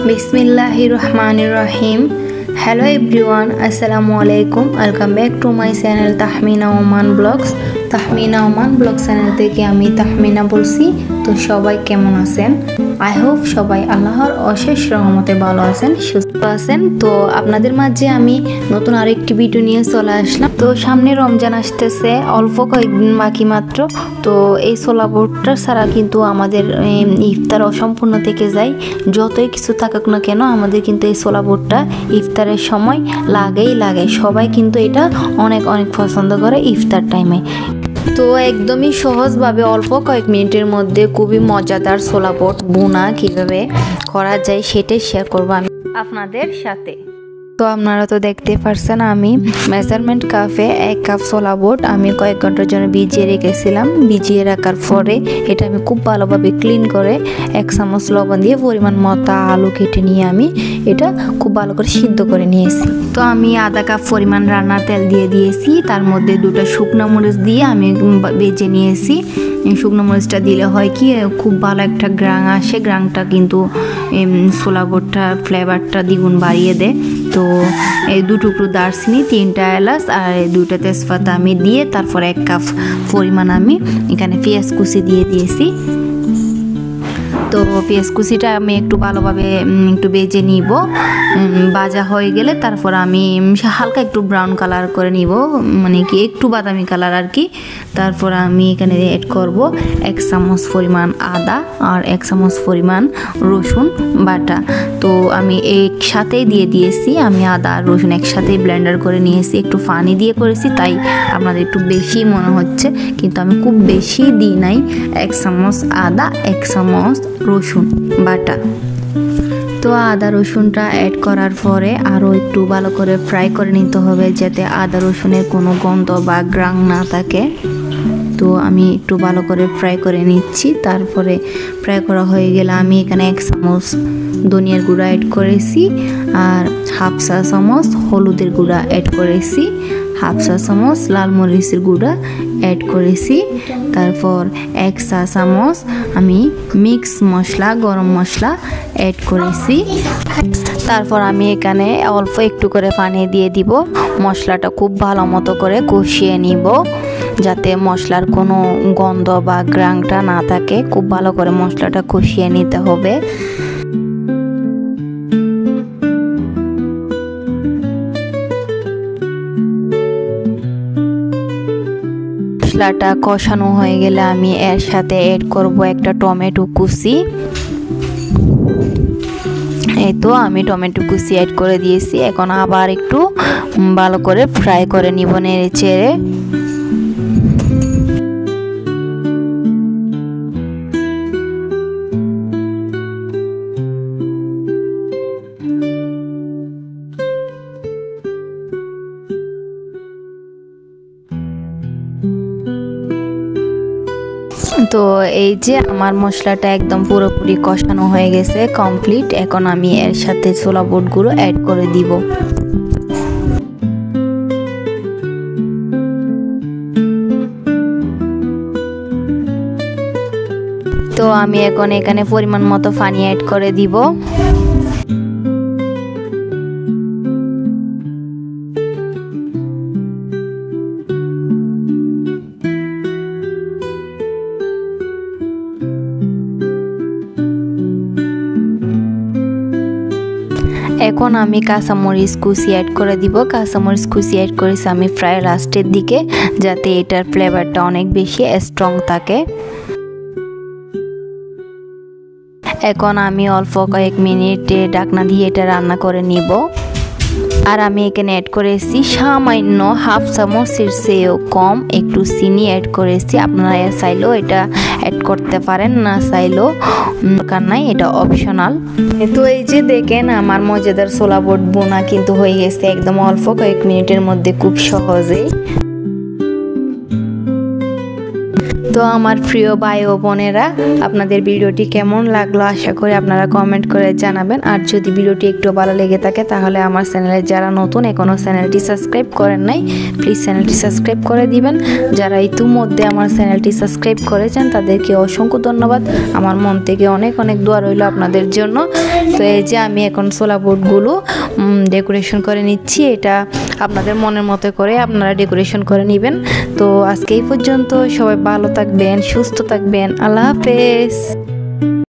Bismillahirrahmanirrahim. Hello everyone, Assalamualaikum. Welcome back to my channel Tahmina Oman Vlogs. Tahmina Oman Vlogs channel থেকে আমি তাহমিনা বলছি। তো সবাই কেমন আছেন? আই হোপ সবাই আল্লাহর অশেষ রহমতে ভালো আছেন, সুস্থ আছেন। তো আপনাদের মাঝে আমি নতুন আরেকটি ভিডিও নিয়ে চলে আসলাম। তো সামনে রমজান আসতেছে, অল্প কয়েকদিন বাকি মাত্র। তো এই ছোলা ভুট্টা ছাড়া কিন্তু আমাদের ইফতার অসম্পূর্ণ থেকে যায়। যতই কিছু থাকুক না কেন, আমাদের কিন্তু এই ছোলা ভুট্টা ইফতারের সময় লাগে। সবাই কিন্তু এটা অনেক পছন্দ করে ইফতার টাইমে। তো একদমই সহজভাবে অল্প কয়েক মিনিটের মধ্যে খুবই মজাদার ছোলা বুট বোনা কীভাবে করা যায় সেটাই শেয়ার করবো আমি আপনাদের সাথে। তো আপনারা তো দেখতে পারছেন, আমি মেজারমেন্ট কাপে 1 কাপ ছোলা বুট আমি কয়েক ঘন্টার জন্য ভিজিয়ে রেখেছিলাম। ভিজিয়ে রাখার পরে এটা আমি খুব ভালোভাবে ক্লিন করে 1 চামচ লবণ দিয়ে পরিমাণ মতো আলু কেটে নিয়ে আমি এটা খুব ভালো করে সিদ্ধ করে নিয়েছি। তো আমি আধা কাপ পরিমাণ রান্নার তেল দিয়ে দিয়েছি, তার মধ্যে 2টা শুকনো মরিচ দিয়ে আমি ভেজে নিয়েছি। শুকনো মরিচটা দিলে হয় কি খুব ভালো একটা গ্রাং আসে, গ্রাংটা কিন্তু ছোলা বুটটা ফ্লেভারটা দ্বিগুণ বাড়িয়ে দেয়। তো এই 2 টুকরো দারচিনি, 3টা এলাচ আর 2টা তেজপাতা আমি দিয়ে তারপর 1 কাপ পরিমাণ আমি এখানে পেঁয়াজ কুচি দিয়ে দিয়েছি। তো পেঁয়াজ কুচিটা আমি একটু ভালোভাবে একটু ভেজে নিব। ভাজা হয়ে গেলে তারপর আমি হালকা একটু ব্রাউন কালার করে নিব, মানে কি একটু বাদামি কালার আর কি। তারপর আমি এখানে অ্যাড করব 1 চামচ পরিমাণ আদা আর 1 চামচ পরিমাণ রসুন বাটা। তো আমি একসাথেই দিয়ে দিয়েছি, আমি আদা আর রসুন একসাথেই ব্লেন্ডার করে নিয়েছি। একটু পানি দিয়ে করেছি তাই আপনাদের একটু বেশি মনে হচ্ছে, কিন্তু আমি খুব বেশি দিই নাই। 1 চামচ আদা, 1 চামচ রসুন বাটা। তো আদা রসুনটা অ্যাড করার পরে আরও একটু ভালো করে ফ্রাই করে নিতে হবে, যাতে আদা রসুনের কোনো গন্ধ বা গ্রাং না থাকে। তো আমি একটু ভালো করে ফ্রাই করে নিচ্ছি। তারপরে ফ্রাই করা হয়ে গেলে আমি এখানে 1 চামচ ধনিয়ার গুঁড়া অ্যাড করেছি আর 1/2 চা চামচ হলুদের গুঁড়া অ্যাড করেছি, 1/2 চা চামচ লাল মরিচের গুঁড়া অ্যাড করেছি। তারপর 1 চা চামচ আমি মিক্স মশলা গরম মশলা অ্যাড করেছি। তারপর আমি এখানে অল্প একটু করে পানি দিয়ে দিব। মশলাটা খুব ভালো মতো করে কষিয়ে নিব, যাতে মশলার কোনো গন্ধ বা গ্রাংটা না থাকে। খুব ভালো করে মশলাটা কষিয়ে নিতে হবে। মশলাটা কষানো হয়ে গেলে আমি এর সাথে অ্যাড করব একটা টমেটো কুচি। এই তো আমি টমেটো কুচি অ্যাড করে দিয়েছি। এখন আবার একটু ভালো করে ফ্রাই করে নিব নেড়ে চেড়ে। তো এই যে আমার মশলাটা একদম পুরোপুরি কষানো হয়ে গেছে, কমপ্লিট। এখন আমি এর সাথে ছোলা বুটগুলো অ্যাড করে দিব। তো আমি এখন এখানে পরিমাণ মতো পানি অ্যাড করে দিব। এখন আমি কাঁচামরিচ কুচি অ্যাড করে দিব। কাঁচামরিচ কুচি অ্যাড করেছি আমি ফ্রাই লাস্টের দিকে, যাতে এটার ফ্লেভারটা অনেক বেশি স্ট্রং থাকে। এখন আমি অল্প কয়েক মিনিটে ঢাকনা দিয়ে এটা রান্না করে নিব। আর আমি এখানে অ্যাড করেছি সামান্য 1/2 চামচের চেয়েও কম একটু চিনি অ্যাড করেছি। আপনারা চাইলেও এটা অ্যাড করতে পারেন, না চাইলেও দরকার নাই, এটা অপশনাল। তো এই যে দেখেন আমার মজাদার ছোলা বুট বোনা কিন্তু হয়ে গেছে একদম অল্প কয়েক মিনিটের মধ্যে, খুব সহজেই। তো আমার প্রিয় ভাই ও বোনেরা, আপনাদের ভিডিওটি কেমন লাগলো আশা করি আপনারা কমেন্ট করে জানাবেন। আর যদি ভিডিওটি একটু ভালো লেগে থাকে তাহলে আমার চ্যানেলে যারা নতুন এখনও চ্যানেলটি সাবস্ক্রাইব করেন নাই প্লিজ চ্যানেলটি সাবস্ক্রাইব করে দিবেন। যারা ইতিমধ্যে আমার চ্যানেলটি সাবস্ক্রাইব করেছেন তাদেরকে অসংখ্য ধন্যবাদ। আমার মন থেকে অনেক অনেক দোয়া রইল আপনাদের জন্য। তো এই যে আমি এখন সোলা বোর্ডগুলো ডেকোরেশন করে নিচ্ছি। এটা আপনাদের মনের মতো করে আপনারা ডেকোরেশন করে নেবেন। তো আজকে এই পর্যন্ত, সবাই ভালো থাকবেন, সুস্থ থাকবেন। আল্লাহ হাফেজ।